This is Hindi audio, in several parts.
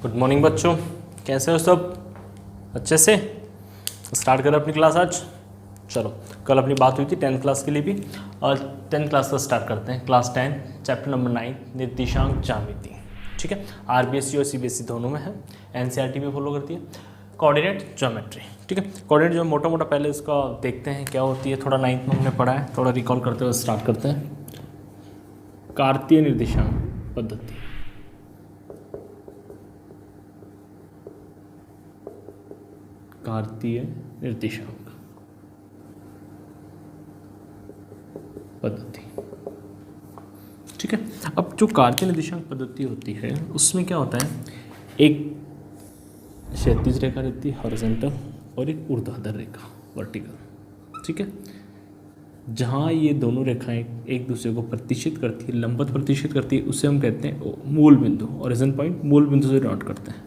गुड मॉर्निंग बच्चों, कैसे हो सब? अच्छे से स्टार्ट करें अपनी क्लास आज। चलो, कल अपनी बात हुई थी 10th क्लास के लिए भी, और 10th क्लास का स्टार्ट करते हैं। क्लास 10 चैप्टर नंबर 9 निर्देशांक ज्यामिति। ठीक है, आरबीएसई और सीबीएसई दोनों में है, एनसीईआरटी भी फॉलो करती है। कोऑर्डिनेट ज्योमेट्री, ठीक है। कोऑर्डिनेट जो मोटा मोटा पहले इसका देखते हैं क्या होती है, थोड़ा 9th में हमने पढ़ा है, थोड़ा रिकॉल करते हुए स्टार्ट करते हैं। कार्तीय निर्देशांक पद्धति, कार्तीय निर्देशांक पद्धति, ठीक है। अब जो कार्तीय निर्देशांक पद्धति होती है उसमें क्या होता है, एक क्षैतिज रेखा रहती है हॉरिजॉन्टल और एक ऊर्ध्वाधर रेखा वर्टिकल, ठीक है। जहाँ ये दोनों रेखाएं एक दूसरे को प्रतिष्ठित करती है, लंबवत प्रतिष्ठित करती है, उसे हम कहते हैं मूल बिंदु, ओरिजिन पॉइंट मूल बिंदु से नोट करते हैं,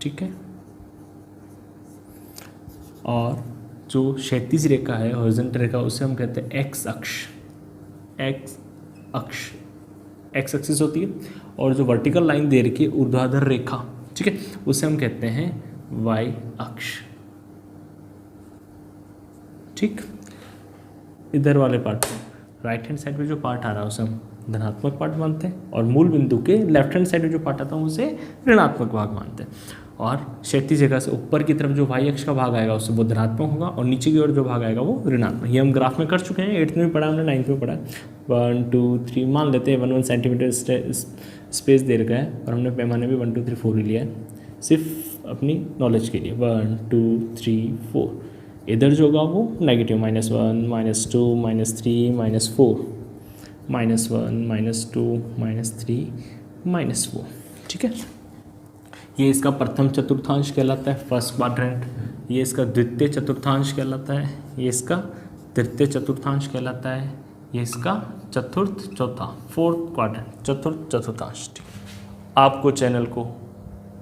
ठीक है। और जो क्षैतिज रेखा है हॉरिजॉन्टल रेखा, उसे हम कहते हैं एक्स अक्ष, एक्स अक्ष, एक्स एक्सिस होती है। और जो वर्टिकल लाइन दे रखी है ऊर्ध्वाधर रेखा, ठीक है, उसे हम कहते हैं वाई अक्ष, ठीक। इधर वाले पार्ट में राइट हैंड साइड में जो पार्ट आ रहा है उसे हम धनात्मक पार्ट मानते हैं, और मूल बिंदु के लेफ्ट हैंड साइड में जो पार्ट आता है उसे ऋणात्मक भाग मानते हैं। और क्षैतिज रेखा से ऊपर की तरफ जो वाई अक्ष का भाग आएगा उससे वो धनात्मक होगा, और नीचे की ओर जो भाग आएगा वो ऋणात्मक। ये हम ग्राफ में कर चुके हैं, 8th में भी पढ़ा हमने, 9th में पढ़ा। 1 2 3 मान लेते हैं, 1 सेंटीमीटर स्पेस दे रखा है, और हमने पैमाने भी 1 2 3 4 ही लिया है, सिर्फ अपनी नॉलेज के लिए। 1 2 3 4, इधर जो होगा वो नेगेटिव, -1 -2 -3 -4, -1 -2 -3 -4, ठीक है। ये इसका प्रथम चतुर्थांश कहलाता है, फर्स्ट क्वाड्रेंट। ये इसका द्वितीय चतुर्थांश कहलाता है, ये इसका तृतीय चतुर्थांश कहलाता है, ये इसका चतुर्थ चौथा फोर्थ क्वाड्रेंट, चतुर्थ चतुर्थांश, ठीक। आपको चैनल को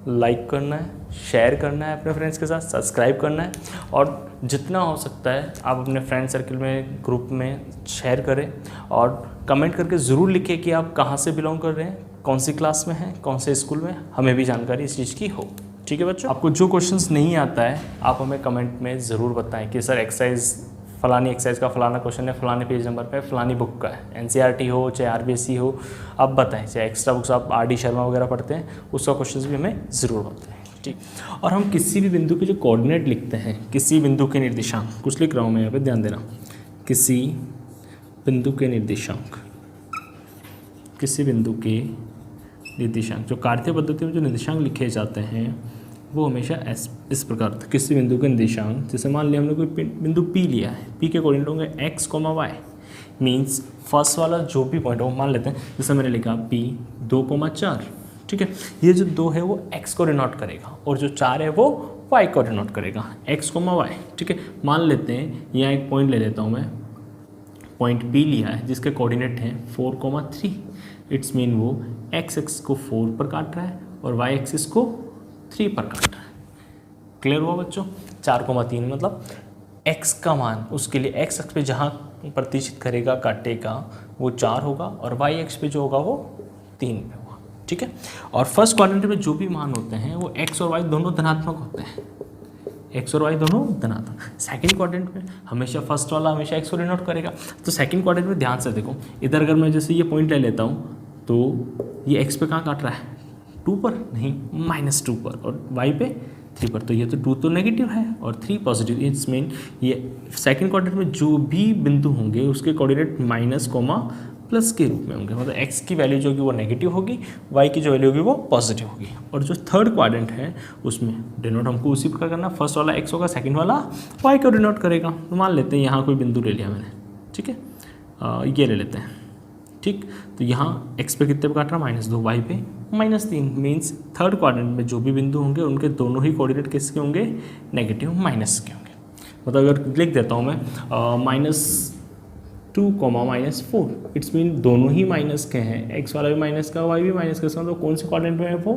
लाइक करना है, शेयर करना है अपने फ्रेंड्स के साथ, सब्सक्राइब करना है, और जितना हो सकता है आप अपने फ्रेंड सर्कल में, ग्रुप में शेयर करें, और कमेंट करके ज़रूर लिखें कि आप कहाँ से बिलोंग कर रहे हैं, कौन सी क्लास में हैं, कौन से स्कूल में, हमें भी जानकारी इस चीज़ की हो, ठीक है बच्चों। आपको जो क्वेश्चंस नहीं आता है आप हमें कमेंट में ज़रूर बताएं कि सर एक्सरसाइज, फलानी एक्सरसाइज का फलाना क्वेश्चन है, फलाने पेज नंबर पे, फलानी बुक का है, एनसीईआरटी हो चाहे आरबीएसई हो, आप बताएं। चाहे एक्स्ट्रा बुक्स आप आर डी शर्मा वगैरह पढ़ते हैं, उसका क्वेश्चन भी हमें ज़रूर बताएं, ठीक। और हम किसी भी बिंदु के जो कोऑर्डिनेट लिखते हैं, किसी बिंदु के निर्देशांक, कुछ लिख रहा हूँ मैं यहाँ पे, ध्यान देना। किसी बिंदु के निर्देशांक, किसी बिंदु के निर्देशांक, जो कार्तीय पद्धति में जो निर्देशांक लिखे जाते हैं वो हमेशा इस प्रकार था। किसी बिंदु के निर्देशांक, जैसे मान लिया हमने कोई बिंदु P लिया है, P के कोऑर्डिनेट होंगे x, y, मीन्स फर्स्ट वाला जो भी पॉइंट हो, मान लेते हैं जैसे मैंने लिखा P 2,4, ठीक है। ये जो 2 है वो x को डिनोट करेगा, और जो 4 है वो y को डिनोट करेगा, x, y, ठीक है। मान लेते हैं यहाँ एक पॉइंट ले लेता हूँ मैं, पॉइंट P लिया है जिसके कोऑर्डिनेट हैं 4,3, इट्स मीन वो x एक्सिस को 4 पर काट रहा है और y एक्सिस को 3 पर काट रहा है। क्लियर हुआ बच्चों? 4,3 मतलब x का मान, उसके लिए x अक्ष पे जहाँ प्रतिष्ठित करेगा काटेगा वो 4 होगा, और y अक्ष पे जो होगा वो 3 पे होगा, ठीक है। और फर्स्ट क्वाड्रेंट में जो भी मान होते हैं वो x और y दोनों धनात्मक होते हैं, x और y दोनों धनात्मक। सेकंड क्वाड्रेंट में हमेशा फर्स्ट वाला हमेशा x को डिनोट करेगा। तो सेकंड क्वाड्रेंट में ध्यान से देखो, इधर अगर मैं जैसे ये पॉइंट ले लेता हूँ तो ये x पे कहाँ काट रहा है, 2 पर नहीं, -2 पर, और y पे 3 पर। तो ये तो 2 तो नेगेटिव है और 3 पॉजिटिव। इट्स मीन ये सेकंड क्वाड्रेंट में जो भी बिंदु होंगे उसके कोऑर्डिनेट माइनस कोमा प्लस के रूप में होंगे, मतलब x की वैल्यू जो होगी वो नेगेटिव होगी, y की जो वैल्यू होगी वो पॉजिटिव होगी। और जो थर्ड क्वाड्रेंट है उसमें डिनोट हमको उसी प्रकार करना, फर्स्ट वाला x होगा, सेकंड वाला y को डिनोट करेगा। तो मान लेते हैं यहाँ कोई बिंदु ले लिया मैंने, ठीक है, ये ले लेते हैं, ठीक। तो यहाँ x पे कितने पे काट रहा है, -2, y पे -3, मीन्स थर्ड क्वाड्रेंट में जो भी बिंदु होंगे उनके दोनों ही कोऑर्डिनेट किसके होंगे, नेगेटिव, माइनस के होंगे। मतलब अगर लिख देता हूँ मैं -2, -4, इट्स मीन दोनों ही माइनस के हैं, x वाला भी माइनस का, y भी माइनस का, मतलब कौन से क्वाड्रेंट में है वो,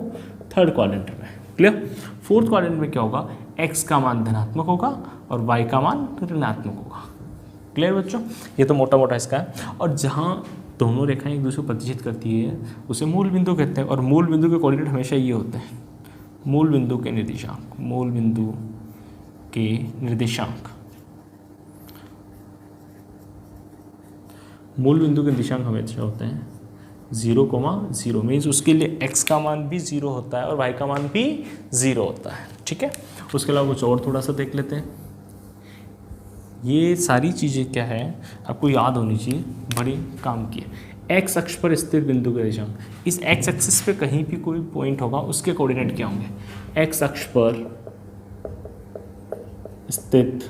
थर्ड क्वाड्रेंट में। क्लियर? फोर्थ क्वाड्रेंट में क्या होगा, x का मान धनात्मक होगा और y का मान ऋणात्मक होगा। क्लियर बच्चों, ये तो मोटा मोटा इसका है। और जहाँ दोनों रेखाएं एक दूसरे को प्रतिच्छेद करती है उसे मूल बिंदु कहते हैं, और मूल बिंदु के कोऑर्डिनेट हमेशा ये होते हैं, मूल बिंदु के निर्देशांक, मूल बिंदु के निर्देशांक, मूल बिंदु के निर्देशांक हमेशा होते हैं 0,0, मीन्स उसके लिए x का मान भी 0 होता है और y का मान भी 0 होता है। ठीक है, उसके अलावा कुछ और थोड़ा सा देख लेते हैं। ये सारी चीज़ें क्या है आपको याद होनी चाहिए, बड़ी काम की है। x अक्ष पर स्थित बिंदु के निर्देशांक, इस x एक्सिस पे कहीं भी कोई पॉइंट होगा उसके कोऑर्डिनेट क्या होंगे, x अक्ष पर स्थित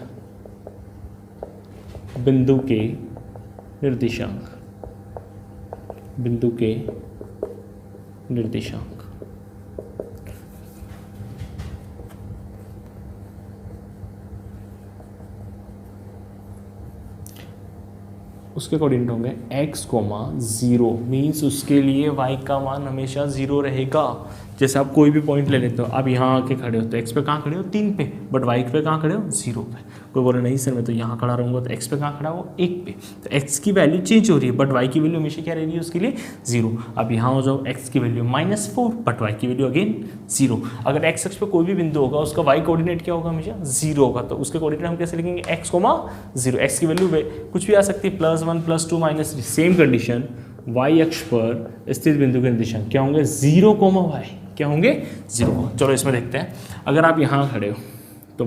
बिंदु के निर्देशांक, बिंदु के निर्देशांक, उसके कोऑर्डिनेट होंगे x, 0, मीन्स उसके लिए y का मान हमेशा 0 रहेगा। जैसे आप कोई भी पॉइंट ले लेते हो, आप यहाँ आके खड़े हो तो x पे कहाँ खड़े हो 3 पे, बट y पे कहाँ खड़े हो 0 पे। कोई बोले नहीं सर मैं तो यहाँ खड़ा रहूँगा, तो x पे कहाँ खड़ा हो 1 पे, तो x की वैल्यू चेंज हो रही है बट y की वैल्यू हमेशा क्या रह रही है उसके लिए 0। अब यहाँ हो जाओ x की वैल्यू -4 बट y की वैल्यू अगेन 0। अगर x अक्ष पे कोई भी बिंदु होगा उसका y कोऑर्डिनेट क्या होगा, हमेशा 0 होगा, तो उसके कोऑर्डिनेट हम कैसे लिखेंगे x, 0। x की वैल्यू कुछ भी आ सकती है, +1, +2, -3। सेम कंडीशन y अक्ष पर स्थित बिंदु के निर्देशांक क्या होंगे 0, y क्या होंगे 0। चलो इसमें देखते हैं। अगर आप यहाँ खड़े हो तो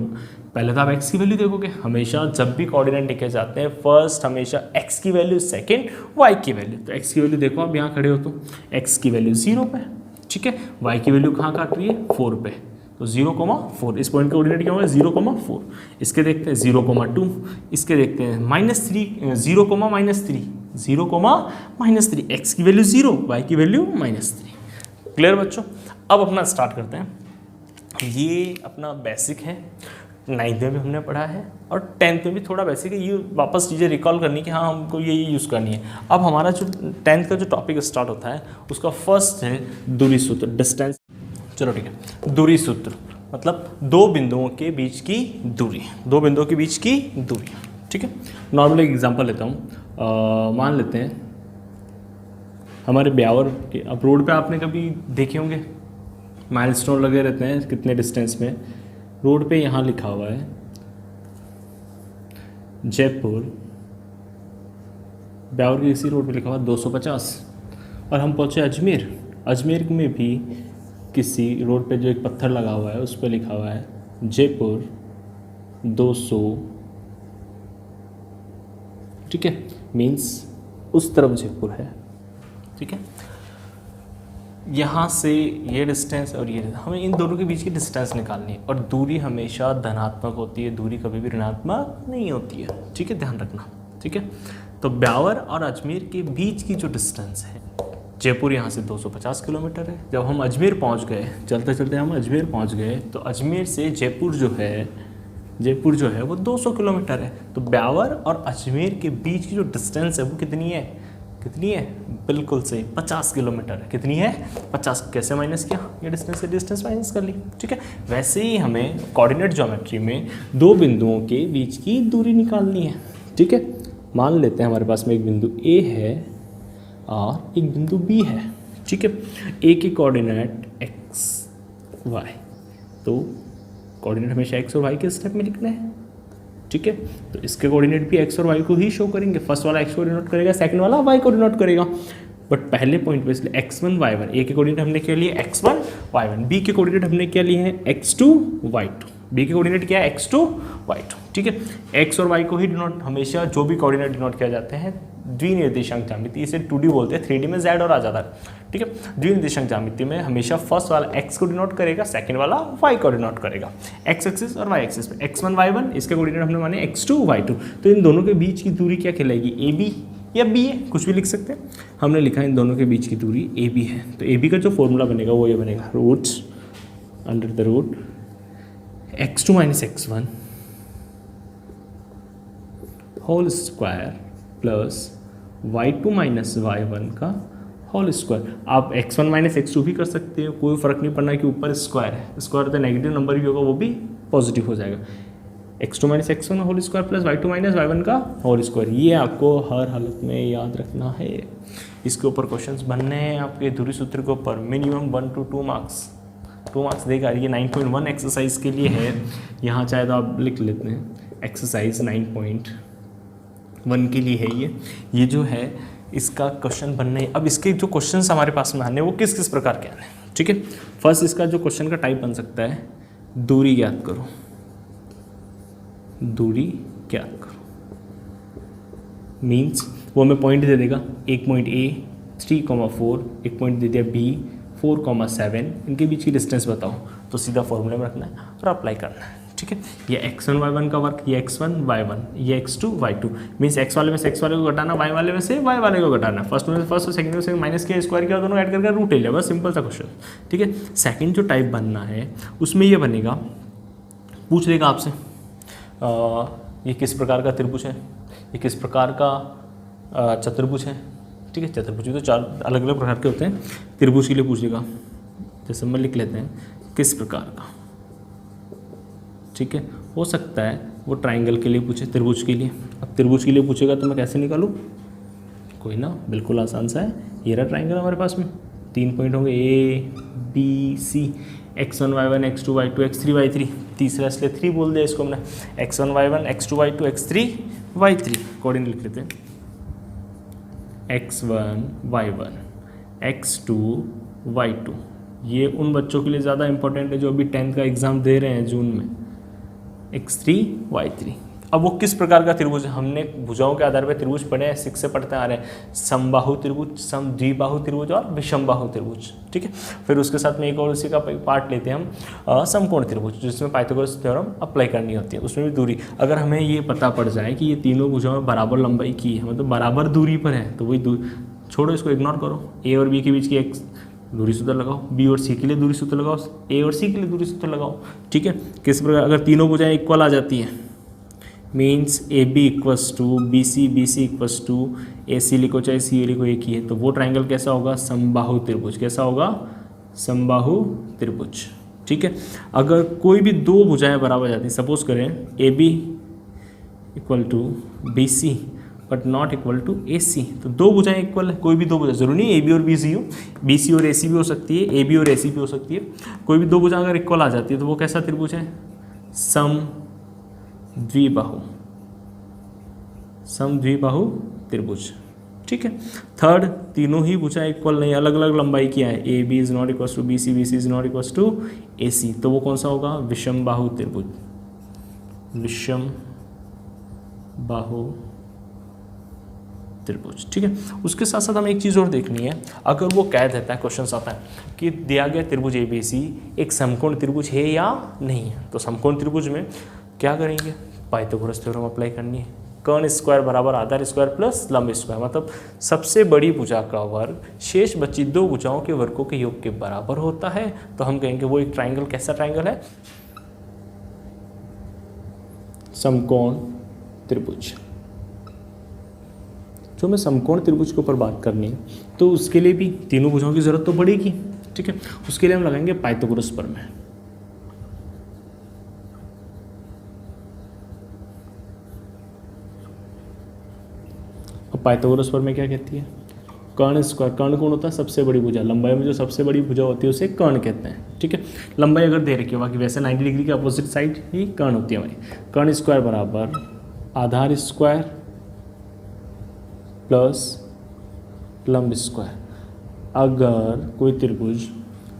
पहले तो आप x की वैल्यू देखोगे, हमेशा जब भी कोऑर्डिनेट लिखे जाते हैं फर्स्ट हमेशा x की वैल्यू, सेकंड y की वैल्यू। तो x की वैल्यू देखो आप यहाँ खड़े हो तो x की वैल्यू 0 पे, ठीक है, y की वैल्यू कहाँ काट रही है 4 पे, तो 0,4। इस पॉइंट का कोऑर्डिनेट क्या होगा 0,4। इसके देखते हैं 0,2, इसके देखते हैं -3, 0,-3, x की वैल्यू 0, y की वैल्यू -3। क्लियर बच्चों, अब अपना स्टार्ट करते हैं। ये अपना बेसिक है, 9th में भी हमने पढ़ा है और 10th में भी थोड़ा बेसिक है। ये वापस चीज़ें रिकॉल करनी कि हाँ हमको ये यूज़ करनी है। अब हमारा जो 10th का जो टॉपिक स्टार्ट होता है उसका फर्स्ट है दूरी सूत्र, डिस्टेंस। चलो ठीक है, दूरी सूत्र मतलब दो बिंदुओं के बीच की दूरी, दो बिंदुओं के बीच की दूरी। ठीक है, नॉर्मल एक एग्जांपल लेता हूँ। मान लेते हैं हमारे ब्यावर के, अब रोड पे आपने कभी देखे होंगे माइलस्टोन लगे रहते हैं कितने डिस्टेंस में। रोड पे यहाँ लिखा हुआ है जयपुर, ब्यावर की इसी रोड पे लिखा हुआ 250, और हम पहुँचे अजमेर। अजमेर में भी किसी रोड पे जो एक पत्थर लगा हुआ है उस पर लिखा हुआ है जयपुर 200। ठीक है, मीन्स उस तरफ जयपुर है। ठीक है, यहाँ से ये डिस्टेंस और ये, हमें इन दोनों के बीच की डिस्टेंस निकालनी है, और दूरी हमेशा धनात्मक होती है, दूरी कभी भी ऋणात्मक नहीं होती है। ठीक है, ध्यान रखना। ठीक है, तो ब्यावर और अजमेर के बीच की जो डिस्टेंस है, जयपुर यहाँ से 250 किलोमीटर है। जब हम अजमेर पहुँच गए, चलते चलते हम अजमेर पहुँच गए, तो अजमेर से जयपुर जो है वो 200 किलोमीटर है। तो ब्यावर और अजमेर के बीच की जो डिस्टेंस है वो कितनी है, बिल्कुल सही 50 किलोमीटर है। कितनी है 50। कैसे माइनस किया, ये डिस्टेंस से डिस्टेंस माइनस कर ली। ठीक है, वैसे ही हमें कोऑर्डिनेट ज्योमेट्री में दो बिंदुओं के बीच की दूरी निकालनी है। ठीक है, मान लेते हैं हमारे पास में एक बिंदु A है और एक बिंदु B है। ठीक है, A के कोऑर्डिनेट x y, तो कोऑर्डिनेट हमेशा x और y के स्टेप में लिखना है। ठीक है, तो इसके कोऑर्डिनेट भी x और y को ही शो करेंगे। फर्स्ट वाला x को डिनोट करेगा, सेकंड वाला y को डिनोट करेगा। बट पहले पॉइंट पे इसलिए x1 y1, a के कोऑर्डिनेट हमने क्या लिए x1 y1, b के कोऑर्डिनेट हमने क्या लिए हैं x2 y2, b के कोऑर्डिनेट क्या है x2 y2। ठीक है, x और y को ही डिनोट, हमेशा जो भी कोऑर्डिनेट डिनोट किया जाते हैं द्विनिर्देशांक ज्यामिति, इसे 2D बोलते हैं, 3D में z और आ जाता है। ठीक है, द्विनिर्देशांक ज्यामिति में हमेशा फर्स्ट वाला x को डिनोट करेगा, सेकंड वाला y को डिनोट करेगा। x एक्सिस और y एक्सिस पे x1 y1, इसके कोऑर्डिनेट हमने माने x2 y2। तो इन दोनों के बीच की दूरी क्या कहलाएगी, AB या B है, कुछ भी लिख सकते हैं। हमने लिखा इन दोनों के बीच की दूरी AB है। तो AB का जो फॉर्मूला बनेगा वो ये बनेगा, roots under the root x2 minus x1 whole square plus y2 minus y1 का होल स्क्वायर। आप x1 माइनस x2 भी कर सकते हो, कोई फर्क नहीं पड़ना कि ऊपर स्क्वायर है। स्क्वायर तो नेगेटिव नंबर भी होगा वो भी पॉजिटिव हो जाएगा। x2 minus x1 whole square plus y2 minus y1 का होल स्क्वायर। ये आपको हर हालत में याद रखना है। इसके ऊपर क्वेश्चंस बनने हैं आपके धुरी सूत्र के ऊपर, मिनिमम 1 to 2 मार्क्स, 2 मार्क्स देगा। ये 9.1 एक्सरसाइज के लिए है, यहाँ चाहे तो आप लिख लेते हैं एक्सरसाइज 9.1 के लिए है ये जो है इसका क्वेश्चन बनने। अब इसके जो क्वेश्चंस हमारे पास में आने वो किस किस प्रकार के आने हैं, ठीक है। फर्स्ट इसका जो क्वेश्चन का टाइप बन सकता है, दूरी ज्ञात करो, दूरी ज्ञात करो मीन्स वो हमें पॉइंट दे देगा, एक पॉइंट ए 3,4, एक पॉइंट दे दिया बी 4,7, इनके बीच की डिस्टेंस बताओ। तो सीधा फॉर्मूले में रखना है और अप्लाई करना है, ठीक है। ये x1 y1 का वर्क, ये x1 y1, ये x2 y2 मीन्स x वाले में से x वाले को घटाना, y वाले में से y वाले को घटाना। फर्स्ट में से फर्स्ट और सेकंड में से माइनस किया, स्क्वायर किया, दोनों ऐड करके रूट ले लिया, बस सिंपल सा क्वेश्चन, ठीक है। सेकंड जो टाइप बनना है उसमें ये बनेगा, पूछ लेगा आपसे ये किस प्रकार का त्रिभुज है, ये किस प्रकार का चतुर्भुज है, ठीक है। चतुर्भुज तो 4 अलग अलग प्रकार के होते हैं, त्रिभुज के लिए पूछेगा, जैसे हम लिख लेते हैं किस प्रकार का, ठीक है। हो सकता है वो ट्राइंगल के लिए पूछे, त्रिभुज के लिए। अब त्रिभुज के लिए पूछेगा तो मैं कैसे निकालूँ, कोई ना, बिल्कुल आसान सा है। ये रहा ट्राइंगल हमारे पास में, 3 पॉइंट होंगे A B C, x1 y1 x2 y2 x3 y3, तीसरा इसलिए 3 बोल दिया इसको हमने, x1 y1 x2 y2 x3 y3 according लिख लेते हैं, x1 y1 x2 y2। ये उन बच्चों के लिए ज़्यादा इंपॉर्टेंट है जो अभी 10th का एग्ज़ाम दे रहे हैं जून में, x3 y3। अब वो किस प्रकार का त्रिभुज है, हमने भुजाओं के आधार पर त्रिभुज पढ़े हैं, 6 से पढ़ते आ रहे हैं, समबाहु त्रिभुज, समद्विबाहु त्रिभुज और विषमबाहु त्रिभुज, ठीक है। फिर उसके साथ में एक और उसी का पार्ट लेते हैं हम समकोण त्रिभुज, जिसमें पाइथागोरस थ्योरम अप्लाई करनी होती है, उसमें भी दूरी। अगर हमें ये पता पड़ जाए कि ये तीनों भुजाओं में बराबर लंबाई की है, मतलब बराबर दूरी पर है, तो वही छोड़ो, इसको इग्नोर करो। ए और बी के बीच की एक दूरी सूत्र लगाओ, बी और सी के लिए दूरी सूत्र लगाओ, ए और सी के लिए दूरी सूत्र लगाओ, ठीक है। किस प्रकार, अगर तीनों भुजाएं इक्वल आ जाती हैं means A B equals to B C equals to A C लिखो चाहे सी ए लिखो एक ही है, तो वो ट्राइंगल कैसा होगा, समबाहु त्रिभुज। कैसा होगा, समबाहु त्रिभुज, ठीक है। अगर कोई भी दो भुजाएं बराबर जाती हैं, सपोज करें A B equal to B C but not equal to A C, तो दो भुजाएं इक्वल है, कोई भी दो भुजाएं, जरूरी नहीं ए बी और बी सी हो, बी सी और ए सी भी हो सकती है, ए बी और ए सी भी हो सकती है। कोई भी दो भुजाएं अगर इक्वल आ जाती है तो वो कैसा त्रिभुज है, समद्विबाहु, समद्विबाहु त्रिभुज, ठीक है। थर्ड, तीनों ही भुजाएं इक्वल नहीं, अलग अलग लंबाई की है, A B is not equal to B C is not equal to A C, तो वो कौन सा होगा, विषमबाहु त्रिभुज, विषमबाहु त्रिभुज, ठीक है। उसके साथ साथ हमें एक चीज़ और देखनी है, अगर वो कह देता है, क्वेश्चन आता है कि दिया गया त्रिभुज ए बी सी एक समकोण त्रिभुज है या नहीं है, तो समकोण त्रिभुज में क्या करेंगे, पाइथागोरस थ्योरम अप्लाई करनी है। कर्ण स्क्वायर बराबर आधार स्क्वायर प्लस लंब स्क्वायर, मतलब सबसे बड़ी भुजा का वर्ग शेष बची दो भुजाओं के वर्गों के योग के बराबर होता है, तो हम कहेंगे वो एक ट्राइंगल, कैसा ट्राइंगल है, समकोण त्रिभुज। जो मैं समकोण त्रिभुज के ऊपर बात करनी है तो उसके लिए भी तीनों भुजाओं की जरूरत तो पड़ेगी, ठीक है। उसके लिए हम लगाएंगे पाइथागोरस प्रमेय। अब पाइथागोरस प्रमेय क्या कहती है, कर्ण स्क्वायर, कर्ण कौन होता है, सबसे बड़ी भुजा, लंबाई में जो सबसे बड़ी भुजा होती है उसे कर्ण कहते हैं, ठीक है। लंबाई अगर दे रखी है, बाकी वैसे 90 डिग्री के अपोजिट साइड ही कर्ण होती है हमारी। कर्ण स्क्वायर बराबर आधार स्क्वायर प्लस लंब स्क्वायर। अगर कोई त्रिभुज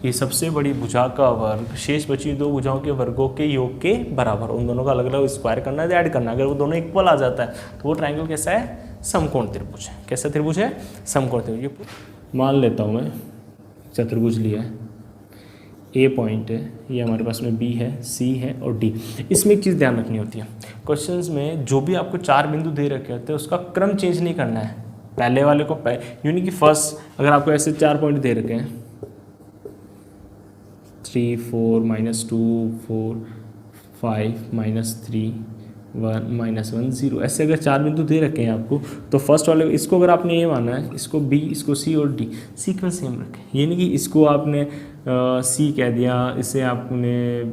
की सबसे बड़ी भुजा का वर्ग शेष बची दो भुजाओं के वर्गों के योग के बराबर, उन दोनों का अलग अलग स्क्वायर करना है, ऐड करना है, अगर वो दोनों इक्वल आ जाता है तो वो ट्राइंगल कैसा है, समकोण त्रिभुज है। कैसा त्रिभुज है, समकोण त्रिभुज। मान लेता हूँ मैं चतुर्भुज लिया है, ए पॉइंट है, ये हमारे पास में बी है, सी है और डी। इसमें एक चीज़ ध्यान रखनी होती है, क्वेश्चंस में जो भी आपको 4 बिंदु दे रखे होते हैं उसका क्रम चेंज नहीं करना है, पहले वाले को यानी कि फर्स्ट, अगर आपको ऐसे 4 पॉइंट दे रखे हैं 3 4 -2 4 5 -3 1 -1 0, ऐसे अगर 4 बिंदु दे रखे हैं आपको, तो फर्स्ट वाले इसको अगर आपने ये माना है, इसको बी, इसको सी और डी, सीक्वेंस सेम रखें। ये नहीं कि इसको आपने सी कह दिया, इसे आपने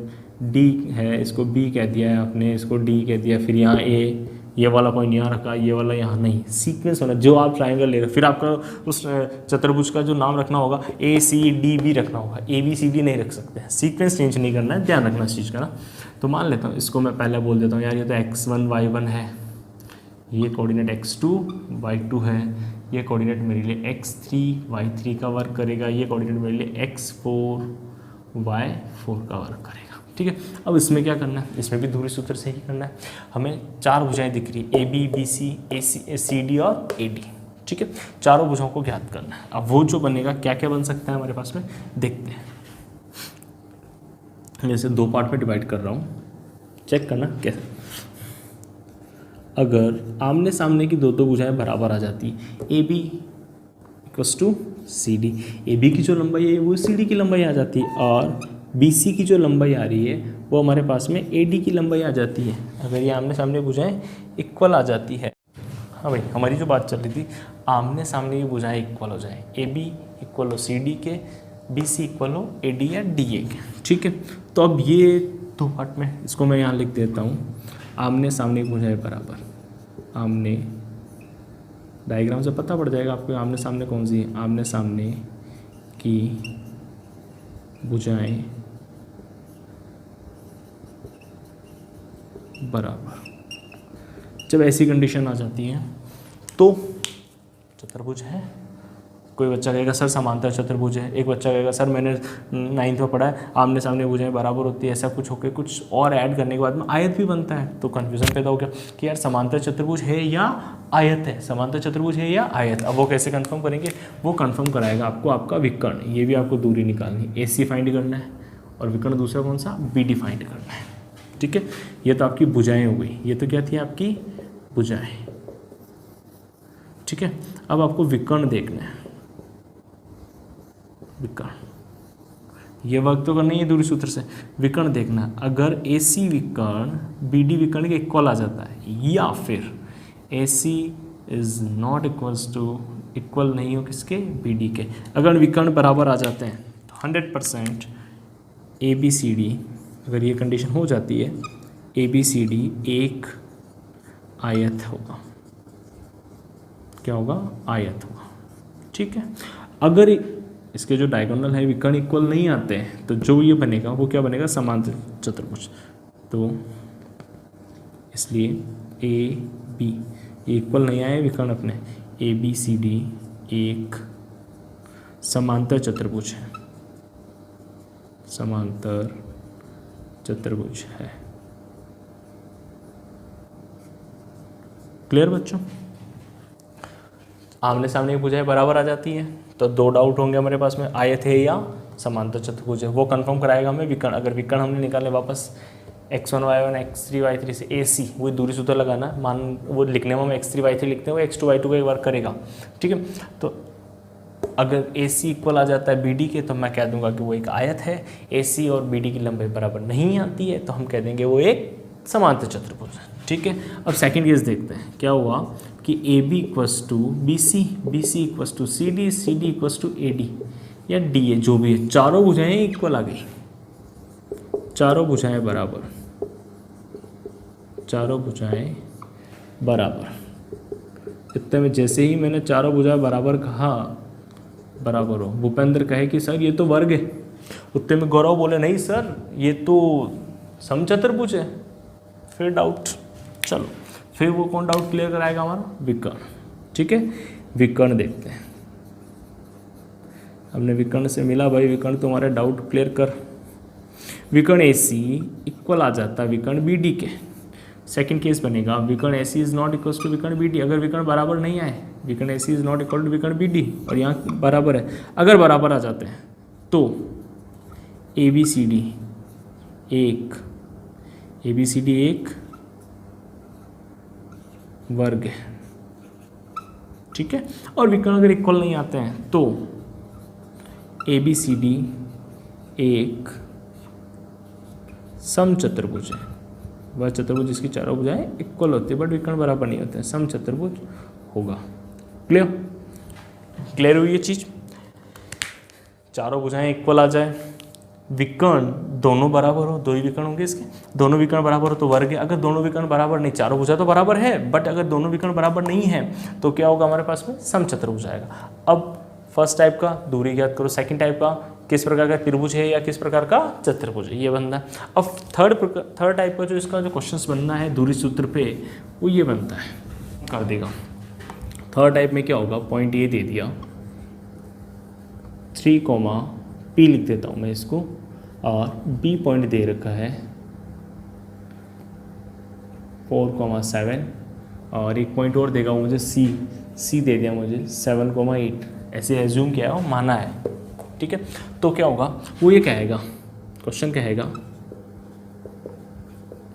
डी है, इसको बी कह दिया है आपने, इसको डी कह दिया, फिर यहाँ ए, ये वाला पॉइंट यहाँ रखा, ये वाला यहाँ नहीं, सीक्वेंस होना। जो आप ट्रायंगल ले रहे हो, फिर आपका उस चतुर्भुज का जो नाम रखना होगा ए सी डी बी रखना होगा, ए बी सी डी नहीं रख सकते हैं, सीक्वेंस चेंज नहीं करना है, ध्यान रखना इस चीज़ का ना। तो मान लेता हूँ इसको मैं पहले बोल देता हूँ यार, ये तो x1 y1 है, ये कोऑर्डिनेट x2 y2 है, ये कोऑर्डिनेट मेरे लिए x3 y3 का वर्क करेगा, ये कोऑर्डिनेट मेरे लिए x4 y4 का वर्क करेगा। ठीक है, अब इसमें क्या करना है, इसमें भी दूरी सूत्र से ही करना है। हमें चार भुजाएं दिख रही है, A B B C A C D और ए डी। ठीक है, चारों भुजाओं को ज्ञात करना है। अब वो जो बनेगा, क्या क्या बन सकता है हमारे पास में, देखते हैं। जैसे दो पार्ट में डिवाइड कर रहा हूँ, चेक करना कैसे। अगर आमने सामने की दो भुजाएं बराबर आ जाती, A B equals to C D, A B की जो लंबाई है वो सी डी की लंबाई आ जाती है, और बी सी की जो लंबाई आ रही है वो हमारे पास में ए डी की लंबाई आ जाती है। अगर ये आमने सामने भुजाएं इक्वल आ जाती है, हाँ भाई हमारी जो बात चल रही थी, आमने सामने की भुजाएं इक्वल हो जाए, ए बी इक्वल हो सी डी के, बी सी इक्वल हो ए डी या डी ए के। ठीक है, तो अब ये दो पार्ट में, इसको मैं यहाँ लिख देता हूँ, आमने सामने की भुजाएं बराबर, आमने, डायग्राम से पता पड़ जाएगा आपको आमने सामने कौन सी है, आमने सामने की भुजाएं बराबर। जब ऐसी कंडीशन आ जाती है तो चतुर्भुज है। कोई बच्चा कहेगा सर समांतर चतुर्भुज है, एक बच्चा कहेगा सर मैंने 9th में पढ़ा है आमने सामने भुजाएं बराबर होती है, ऐसा कुछ होकर कुछ और ऐड करने के बाद में आयत भी बनता है। तो कन्फ्यूजन पैदा हो गया कि यार समांतर चतुर्भुज है या आयत है, समांतर चतुर्भुज है या आयत। अब वो कैसे कंफर्म करेंगे, वो कंफर्म कराएगा आपको आपका विकर्ण। ये भी आपको दूरी निकालनी, ए सी फाइंड करना है, और विकर्ण दूसरा कौन सा, बी डी फाइंड करना है। ठीक है, ये तो आपकी भुजाएं हो गई, ये तो क्या थी आपकी भुजाएं। ठीक है, अब आपको विकर्ण देखना है, विकर्ण, ये वर्क तो करना ही है दूरी सूत्र से, विकर्ण देखना है। अगर ए सी विकर्ण बी डी विकर्ण के इक्वल आ जाता है, या फिर A C is not equals to, equal नहीं हो किसके, बी डी के, अगर विकर्ण बराबर आ जाते हैं तो 100% ए बी सी डी, अगर ये कंडीशन हो जाती है, ए बी सी डी एक आयत होगा। क्या होगा, आयत होगा। ठीक है, अगर इसके जो डायगोनल है विकर्ण इक्वल नहीं आते हैं तो जो ये बनेगा वो क्या बनेगा, समांतर चतुर्भुज। तो इसलिए ए बी ये इक्वल नहीं आए विकर्ण अपने, ए बी सी डी एक समांतर चतुर्भुज है, समांतर चतुर्भुज है। क्लियर बच्चों, आमने सामने की भुजाएं बराबर आ जाती है तो दो डाउट होंगे हमारे पास में, आयत है या समांतर चतुर्भुज है। वो कंफर्म कराएगा हमें विकर्ण। अगर विकर्ण हमने निकाले वापस x1 y1 x3 y3 से ए सी, वही दूरी सूत्र लगाना, मान वो लिखने में हम x3 y3 लिखते हैं, वो x2 y2 का वर्क करेगा। ठीक है, तो अगर ए सी इक्वल आ जाता है बी डी के तो मैं कह दूंगा कि वो एक आयत है। ए सी और बी डी की लंबाई बराबर नहीं आती है तो हम कह देंगे वो एक समांतर चतुर्भुज है। ठीक है, अब सेकंड केस देखते हैं। क्या हुआ कि A B equals to B C equals to C D equals to A D या डी ए, जो भी है, चारों भुजाएं इक्वल आ गई, चारों भुजाएं बराबर, चारों भुजाएं बराबर। इतने में जैसे ही मैंने चारों भुजाएं बराबर कहा, बराबर हो, भूपेंद्र कहे कि सर ये तो वर्ग है, उतने में गौरव बोले नहीं सर ये तो समचतुर्भुज है। फिर डाउट, चलो फिर वो कौन डाउट क्लियर कराएगा, हमारा विकर्ण। ठीक है, विकर्ण देखते हैं। हमने विकर्ण से मिला भाई, विकर्ण तुम्हारे डाउट क्लियर कर। विकर्ण ए सी इक्वल आ जाता है विकर्ण बी डी के। सेकंड केस बनेगा विकर्ण ए C is not equal to विकर्ण बी डी। अगर विकर्ण बराबर नहीं आए, विकर्ण ए C is not equal to विकर्ण बी डी, और यहाँ बराबर है, अगर बराबर आ जाते हैं तो ए बी सी डी एक, ए बी सी डी एक वर्ग है। ठीक है, और विकर्ण अगर इक्वल नहीं आते हैं तो ए बी सी डी एक समचतुर्भुज है। वह चतुर्भुज जिसकी चारों भुजाएं इक्वल होती है बट विकर्ण बराबर नहीं होते हैं, समचतुर्भुज होगा। क्लियर, क्लियर हुई ये चीज। चारों भुजाएं इक्वल आ जाए, विकर्ण दोनों बराबर हो, दो ही विकर्ण होंगे इसके, दोनों विकर्ण बराबर हो तो वर्ग है। अगर दोनों विकर्ण बराबर नहीं, चारों भुजा तो बराबर है, बट अगर दोनों विकर्ण बराबर नहीं है तो क्या होगा हमारे पास में, समचतुर हो जाएगा। अब फर्स्ट टाइप का दूरी ज्ञात करो, सेकंड टाइप का किस प्रकार का त्रिभुज है या किस प्रकार का चतुर्भुज है, ये बनना है। अब थर्ड टाइप का जो इसका जो क्वेश्चंस बनना है दूरी सूत्र पे, वो ये बनता है, कर देगा। थर्ड टाइप में क्या होगा, पॉइंट ए दे दिया 3, P लिख देता हूँ मैं इसको, और B पॉइंट दे रखा है 4,7, और एक पॉइंट और देगा मुझे C दे दिया मुझे 7,8, ऐसे एज्यूम किया है, माना है, ठीक है। तो क्या होगा, वो ये कहेगा, क्वेश्चन कहेगा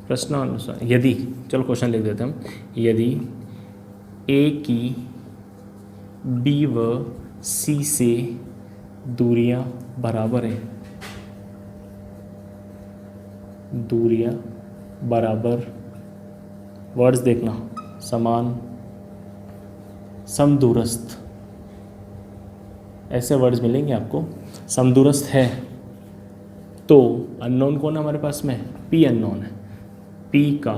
प्रश्नानुसार, यदि, चलो क्वेश्चन लिख देते हम, यदि A की B व C से दूरियां बराबर हैं, दूरियां बराबर, वर्ड्स देखना, समान, समदूरस्थ, ऐसे वर्ड्स मिलेंगे आपको। समदूरस्थ है तो अननोन कौन है हमारे पास में, P अननोन है, P का,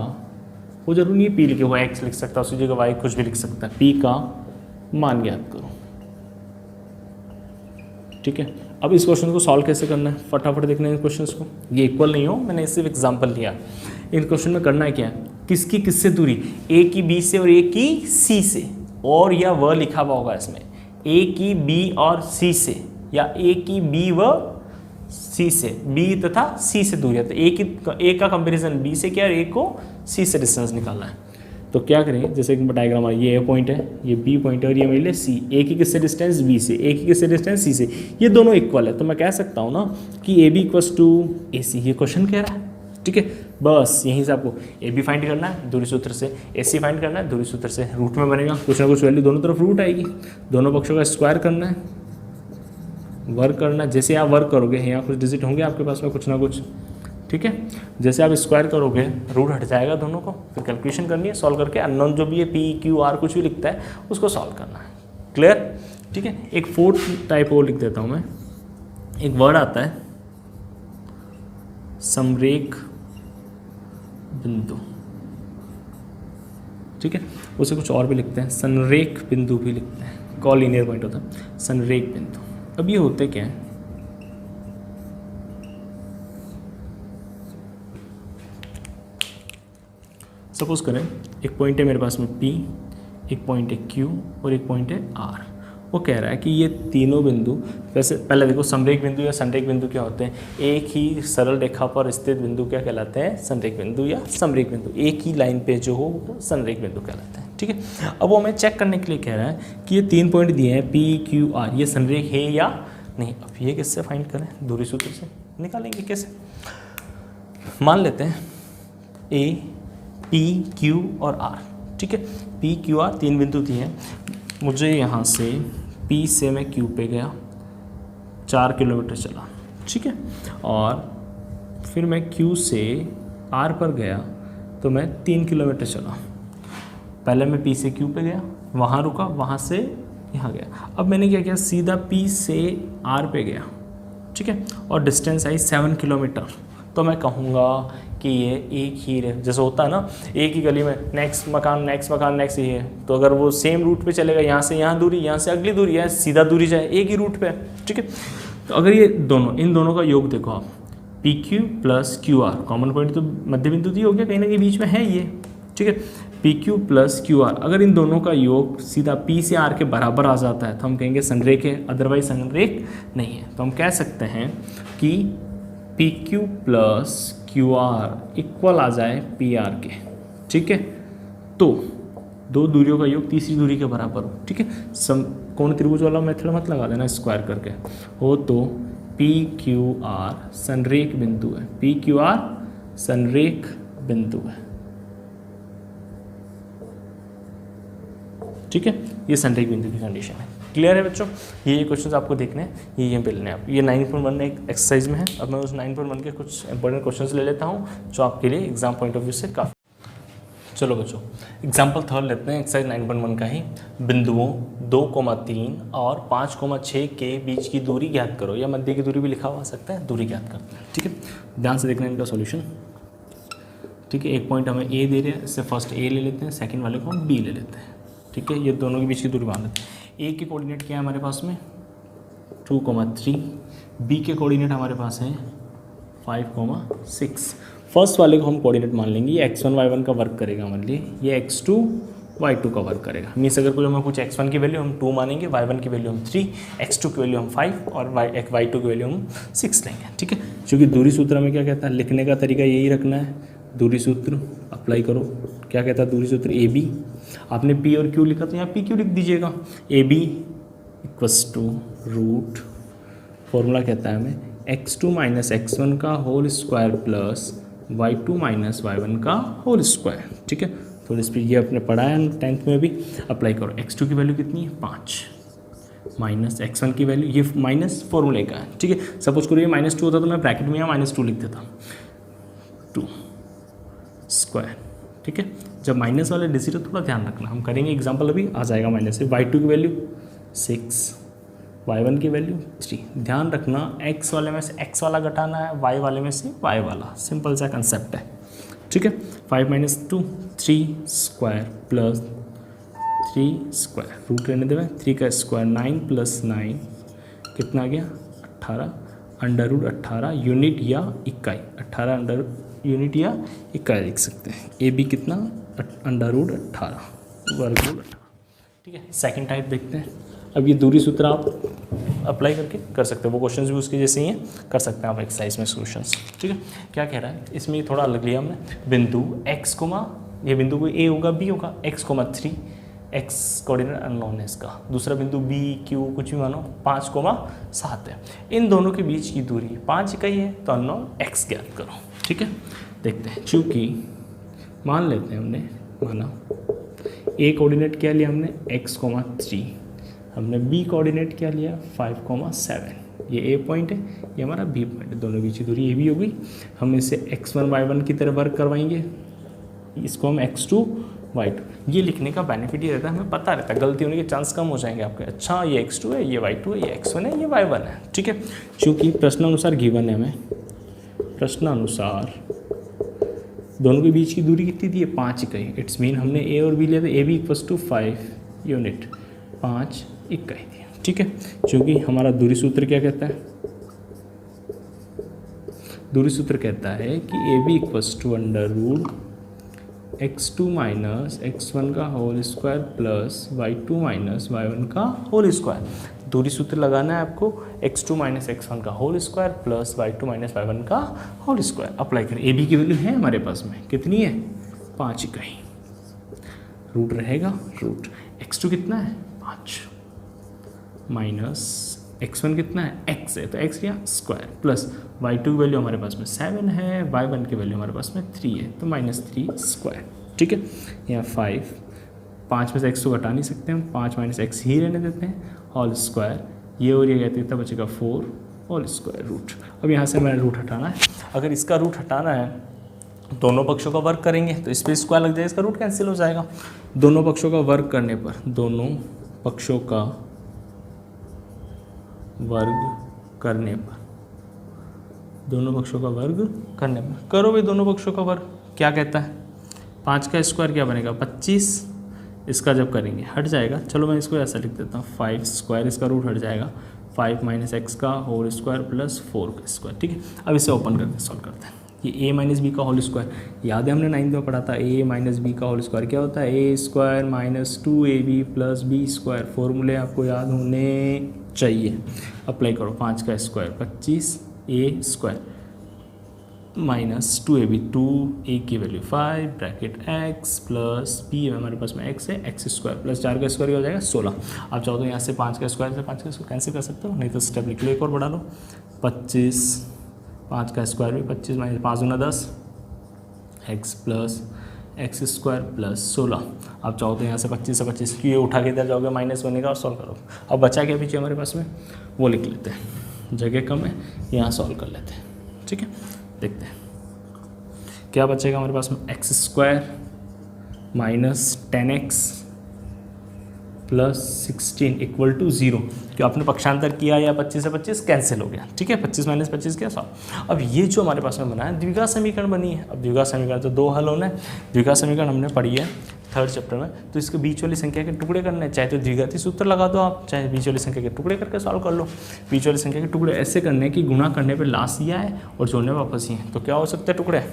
वो जरूर नहीं है P लिखे, वो X लिख सकता है, उसी जगह Y कुछ भी लिख सकता है, P का मान ज्ञात करो, ठीक है। अब इस क्वेश्चन को सॉल्व कैसे करना है, फटाफट देखना है इन क्वेश्चंस को, ये इक्वल नहीं हो, मैंने सिर्फ एग्जांपल लिया। इन क्वेश्चन में करना है क्या, किसकी किससे दूरी, A की B से और A की C से, और या वह लिखा हुआ होगा इसमें, A की B और C से, या A की B व C से, B तथा C से दूरी है, तो A का कंपेरिजन B से किया और A को C से डिस्टेंस निकालना है। तो क्या करें, जैसे एक डायग्राम है, ये A पॉइंट है, ये B पॉइंट है, और ये मिले C, A की किससे डिस्टेंस B से, A की किससे डिस्टेंस C से, ये दोनों इक्वल है, तो मैं कह सकता हूँ ना कि AB इक्वल्स टू AC, ये क्वेश्चन कह रहा है, ठीक है। बस यहीं से आपको AB फाइंड करना है दूरी सूत्र से, AC फाइंड करना है दूरी सूत्र से, रूट में बनेगा, कुछ ना कुछ वैल्यू दोनों तरफ रूट आएगी, दोनों पक्षों का स्क्वायर करना है, वर्क करना है, जैसे आप वर्क करोगे यहाँ कुछ डिजिट होंगे आपके पास में कुछ ना कुछ, ठीक है। जैसे आप स्क्वायर करोगे रूट हट जाएगा दोनों को, फिर कैलकुलेशन करनी है, सॉल्व करके अननोन जो भी है P Q R कुछ भी लिखता है उसको सॉल्व करना है, क्लियर, ठीक है। एक फोर्थ टाइप और लिख देता हूँ मैं, एक वर्ड आता है समरेख बिंदु, ठीक है, उसे कुछ और भी लिखते हैं, संरेख बिंदु भी लिखते हैं, कॉलिनियर पॉइंट होता है संरेख बिंदु। अब ये होते क्या है, सपोज करें एक पॉइंट है मेरे पास में P, एक पॉइंट है Q और एक पॉइंट है R। वो कह रहा है कि ये तीनों बिंदु, वैसे पहले देखो समरेख बिंदु या संरेख बिंदु क्या होते हैं, एक ही सरल रेखा पर स्थित बिंदु क्या कहलाते हैं, संरेख बिंदु या समरेख बिंदु, एक ही लाइन पे जो हो तो संरेख बिंदु कहलाते हैं, ठीक है। अब वो हमें चेक करने के लिए कह रहा है कि ये 3 पॉइंट दिए हैं P Q R, ये संरेख है या नहीं। अब ये किससे फाइंड करें, दूरी सूत्र से निकालेंगे कैसे, मान लेते हैं A P Q और R, ठीक है। P Q R 3 बिंदु दिए हैं, मुझे यहाँ से P से मैं Q पे गया, 4 किलोमीटर चला, ठीक है, और फिर मैं Q से R पर गया तो मैं 3 किलोमीटर चला। पहले मैं P से Q पे गया, वहाँ रुका, वहाँ से यहाँ गया। अब मैंने क्या किया, सीधा P से R पे गया, ठीक है, और डिस्टेंस आई 7 किलोमीटर। तो मैं कहूँगा कि ये एक ही है, जैसे होता है ना एक ही गली में नेक्स्ट मकान नेक्स्ट ही है, तो अगर वो सेम रूट पे चलेगा, यहाँ से यहाँ दूरी, यहाँ से अगली दूरी है, सीधा दूरी जाए, एक ही रूट पे, ठीक है। तो अगर ये दोनों, इन दोनों का योग देखो आप, P Q plus Q are, common point तो मध्य बिंदु दी हो गया, कहीं ना कहीं बीच में है ये, ठीक है। P Q plus Q are, अगर इन दोनों का योग सीधा पी से आर के बराबर आ जाता है तो हम कहेंगे संरेख है, अदरवाइज संरेख नहीं है। तो हम कह सकते हैं कि P Q plus Q R equal आ जाए पी आर के, ठीक है। तो दो दूरियों का योग तीसरी दूरी के बराबर हो, ठीक है। कोण त्रिभुज वाला मेथड मत लगा देना स्क्वायर करके हो, तो पी क्यू आर संरेख बिंदु है, पी क्यू आर संरेख बिंदु है, ठीक है। ये संरेख बिंदु की कंडीशन है। क्लियर है बच्चों, ये क्वेश्चंस आपको देखने हैं, ये पे लेने हैं आप। ये 9.1 एक एक्सरसाइज में है। अब मैं उस 9.1 के कुछ इंपॉर्टेंट क्वेश्चंस ले लेता हूँ जो आपके लिए एग्जाम पॉइंट ऑफ व्यू से काफ़ी। चलो बच्चों एग्जाम्पल थर्ड लेते हैं एक्सरसाइज 9.1 का ही। बिंदुओं 2,3 और 5,6 के बीच की दूरी ज्ञात करो, या मध्य की दूरी भी लिखा हुआ सकता है, दूरी ज्ञात करते हैं। ठीक है, ध्यान से देखना इनका सॉल्यूशन। ठीक है, एक पॉइंट हमें ए दे रहे हैं, इससे फर्स्ट ए ले लेते हैं, सेकंड वाले को हम बी ले लेते हैं। ठीक है, ये दोनों के बीच की दूरी मान लेते हैं। ए के कोऑर्डिनेट क्या है हमारे पास में 2,3, बी के कोऑर्डिनेट हमारे पास है 5,6। फर्स्ट वाले को हम कोऑर्डिनेट मान लेंगे, ये x1 y1 का वर्क करेगा हमारे लिए, ये x2 y2 का वर्क करेगा। मीन्स अगर कोई हमें कुछ x1 की वैल्यू हम 2 मानेंगे, y1 की वैल्यू हम 3, x2 की वैल्यू हम 5 और y2 की वैल्यू हम 6 लेंगे। ठीक है, क्योंकि दूरी सूत्र हमें क्या कहता है, लिखने का तरीका यही रखना है, दूरी सूत्र अप्लाई करो। क्या कहता है दूरी सूत्र, ए बी, आपने पी और क्यू लिखा तो यहाँ पी क्यू लिख दीजिएगा। A B equals to root, formula कहता है हमें x2 माइनस x1 का whole square plus y2 minus y1 का होल स्क्वायर। ठीक है, थोड़ी स्पीड, ये आपने पढ़ा है 10th में भी। अप्लाई करो, x2 की वैल्यू कितनी है 5, माइनस x1 की वैल्यू, ये माइनस फॉर्मूले का है। ठीक है, सपोज करो ये -2 होता तो मैं ब्रैकेट में यहाँ -2 लिख देता, 2 स्क्वायर। ठीक है, जब माइनस वाले डिजिट थोड़ा ध्यान रखना, हम करेंगे एग्जाम्पल अभी आ जाएगा माइनस से। y2 की वैल्यू 6, y1 की वैल्यू 3। ध्यान रखना x वाले में से x वाला घटाना है, y वाले में से y वाला, सिंपल सा कंसेप्ट है। ठीक है, 5 - 2 3 स्क्वायर प्लस 3 स्क्वायर, रूट रहने देवे, 3 का स्क्वायर 9 प्लस 9 कितना आ गया 18, अंडर रूट 18 यूनिट या इकाई, 18 अंडर यूनिट या इकाई लिख सकते हैं। ए बी कितना अंडर रूट 18 वर्गमूल 18। ठीक है, सेकंड टाइप देखते हैं। अब ये दूरी सूत्र आप अप्लाई करके कर सकते हो, वो क्वेश्चंस भी उसके जैसे ही हैं, कर सकते हैं आप एक्सरसाइज में सॉल्यूशंस। ठीक है, क्या कह रहा है इसमें, थोड़ा अलग लिया हमने, बिंदु x, ये बिंदु कोई a होगा b होगा, x, 3, x कोऑर्डिनेट अननोन है इसका, दूसरा बिंदु b q कुछ भी मानो 5,7 है। इन दोनों के बीच की दूरी 5 इकाई है, तो अननोन x ज्ञात करो। ठीक है, देखते हैं। चूँकि मान लेते हैं हमने, माना a कोऑर्डिनेट क्या लिया हमने x, 3, हमने b कोऑर्डिनेट क्या लिया 5,7, ये a पॉइंट है, ये हमारा b पॉइंट है, दोनों बीच की दूरी ये भी हो गई। हम इसे x1 y1 की तरह वर्क करवाएंगे, इसको हम x2 y2, ये लिखने का बेनिफिट ये रहता है, हमें पता रहता है, गलती होने के चांस कम हो जाएंगे आपके। अच्छा ये x2 है, ये y2 है, ये x1 है, ये y1 है। ठीक है, चूँकि प्रश्नानुसार गिवन है हमें, प्रश्नानुसार दोनों के बीच की दूरी कितनी थी, 5 इकाई। इट्स मीन हमने a और b लिया था, a b equals to 5 unit, 5 इकाई थी। ठीक है, क्योंकि हमारा दूरी सूत्र क्या कहता है, दूरी सूत्र कहता है कि A B equals to under root x2 minus x1 का whole square plus y2 minus y1 का होल स्क्वायर। दूरी सूत्र लगाना है आपको, x2 माइनस x1 का whole square plus y2 minus y1 का होल स्क्वायर। अप्लाई करें, ए बी की वैल्यू है हमारे पास में, कितनी है 5 इकाई, रूट रहेगा, रूट x2 कितना है 5 माइनस x1 कितना है x है, तो x या स्क्वायर प्लस y2 की वैल्यू हमारे पास में 7 है, y1 की वैल्यू हमारे पास में 3 है, तो -3 स्क्वायर। ठीक है, यहाँ 5 में से x को घटा नहीं सकते हम, 5 माइनस x ही रहने देते हैं, होल स्क्वायर, ये और ये कहते हैं, बचेगा 4 होल स्क्वायर रूट। अब यहाँ से हमें रूट हटाना है, अगर इसका रूट हटाना है दोनों पक्षों का वर्क करेंगे तो इस पर स्क्वायर लग जाएगा, इसका रूट कैंसिल हो जाएगा। दोनों पक्षों का वर्क करने पर, दोनों पक्षों का वर्ग करने पर, दोनों पक्षों का वर्ग करने पर करो भाई, दोनों पक्षों का वर्ग क्या कहता है, 5 का स्क्वायर क्या बनेगा 25, इसका जब करेंगे हट जाएगा, चलो मैं इसको ऐसा लिख देता हूँ 5 स्क्वायर, इसका रूट हट जाएगा 5 माइनस x का होल स्क्वायर प्लस 4 का स्क्वायर। ठीक है, अब इसे ओपन करके सॉल्व करते हैं। ये a माइनस बी का होल स्क्वायर, याद है हमने 9th में पढ़ा था, a माइनस बी का होल स्क्वायर क्या होता है, a square minus 2ab plus b square, फॉर्मूले आपको याद होने चाहिए। अप्लाई करो, 5 का square 25, a square minus 2ab, 2a की value 5 bracket x plus b हमारे पास में x है, x स्क्वायर प्लस 4 का स्क्वायर हो जाएगा 16। आप चाहो तो यहाँ से 5 का स्क्वायर से 5 का स्क्वायर कैंसिल कर सकते हो, नहीं तो स्टेप लिख लो, एक और बढ़ा लो, 25, 5 का स्क्वायर भी 25 माइनस 5 गुना 10 x plus x square plus 16। आप चाहो तो यहाँ से 25 से 25 की उठा के इधर जाओगे, माइनस बनेगा और सॉल्व करो। अब बचा क्या पीछे हमारे पास में, वो लिख लेते हैं, जगह कम है यहाँ सॉल्व कर लेते हैं। ठीक है, देखते हैं क्या बचेगा हमारे पास में, x square -10x plus 16 equal to 0, क्यों आपने पक्षांतर किया या 25 से 25 कैंसिल हो गया, ठीक है, 25 माइनस 25 क्या 100। अब ये जो हमारे पास में बना है द्विघात समीकरण बनी है। अब द्विघात समीकरण तो 2 हल होना है। द्विघात समीकरण हमने पढ़ी है 3rd चैप्टर में, तो इसके बीच वाली संख्या के टुकड़े करने हैं, चाहे तो द्विघाती सूत्र लगा दो आप, चाहे बीच वाली संख्या के टुकड़े करके सॉल्व कर लो। बीच वाली संख्या के टुकड़े ऐसे करने कि गुणा करने पे लास्ट ही आए और जोड़ने में वापस ही है। तो क्या हो सकते हैं टुकड़े,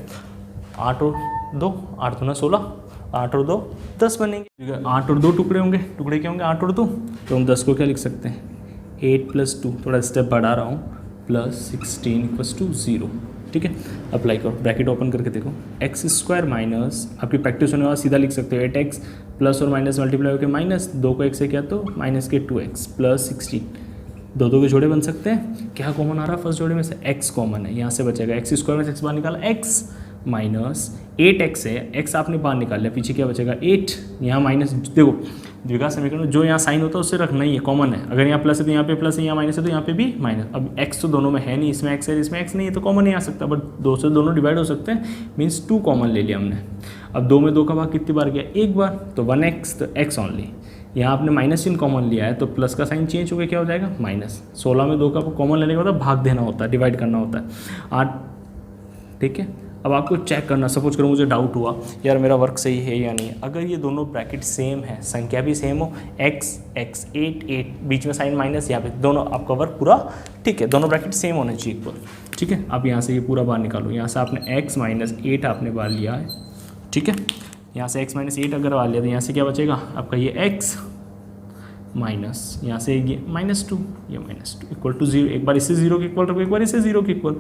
8 और 2, 8 दूना 16, 8 और 2 10 बनेंगे। 8 और 2 टुकड़े होंगे, टुकड़े क्या होंगे 8 और 2, तो हम 10 को क्या लिख सकते हैं 8 + 2, थोड़ा स्टेप बढ़ा रहा हूँ, +16 = 0, ठीक है। अप्लाई करो, ब्रैकेट ओपन करके देखो, x² माइनस, आपकी प्रैक्टिस होने के बाद सीधा लिख सकते हो 8x प्लस और माइनस मल्टीप्लाई होकर माइनस 2 को 1 से किया तो माइनस के 2x प्लस 16, 2 के जोड़े बन सकते हैं। क्या कॉमन आ रहा है फर्स्ट जोड़े में से, x कॉमन है, यहाँ से बचेगा x² में से x बाहर निकाला, x माइनस 8x है, x आपने बाहर निकाल लिया, पीछे क्या बचेगा 8, यहाँ माइनस, देखो द्विघात समीकरण में जो यहाँ साइन होता है उससे रखना ही है, कॉमन है। अगर यहाँ प्लस है तो यहाँ पे प्लस है, यहाँ माइनस है तो यहाँ पे भी माइनस। अब x तो दोनों में है नहीं, इसमें x है इसमें x नहीं है, तो कॉमन नहीं आ सकता, बट 2 से दोनों डिवाइड हो सकते हैं, मीन्स 2 कॉमन ले लिया हमने। अब 2 में 2 का भाग कितनी बार गया, एक बार, तो 1x, तो x ओनली। यहाँ आपने माइनस चिन्ह कॉमन लिया है तो प्लस का साइन चेंज हो गया, क्या हो जाएगा माइनस। 16 में 2 का कॉमन लेने के बाद भाग देना होता है, डिवाइड करना होता है 8, ठीक है। अब आपको चेक करना, सपोज करो मुझे डाउट हुआ यार मेरा वर्क सही है या नहीं, अगर ये दोनों ब्रैकेट सेम है, संख्या भी सेम हो, x 8 8 बीच में साइन माइनस, यहाँ पे दोनों आपका वर्क पूरा ठीक है, दोनों ब्रैकेट सेम होने चाहिए इक्वल, ठीक है। अब यहाँ से ये पूरा बाहर निकालो, यहाँ से आपने x - 8 आपने बाहर लिया है, ठीक है। यहाँ से x - 8 अगर बाहर लिया तो यहाँ से क्या बचेगा आपका ये x माइनस, यहाँ से ये -2, ये -2 इक्वल टू 0। एक बार इससे 0 के इक्वल रखो, एक बार इससे 0 के इक्वल,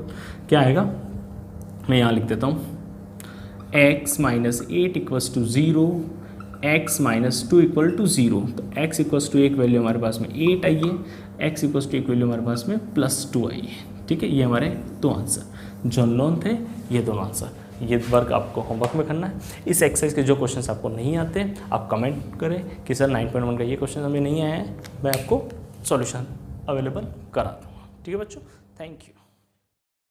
क्या आएगा, मैं यहाँ लिख देता हूँ x - 8 = 0, x - 2 = 0, तो x = 1 वैल्यू हमारे पास में 8 आई है, x = 1 वैल्यू हमारे पास में +2 आई है, ठीक है। ये हमारे 2 आंसर जो नॉन थे, ये दोनों आंसर। ये वर्क आपको होमवर्क में करना है। इस एक्सरसाइज के जो क्वेश्चंस आपको नहीं आते आप कमेंट करें कि सर 9.1 का ये क्वेश्चन हमें नहीं आया है, मैं आपको सॉल्यूशन अवेलेबल करा दूँगा, ठीक है बच्चों, थैंक यू।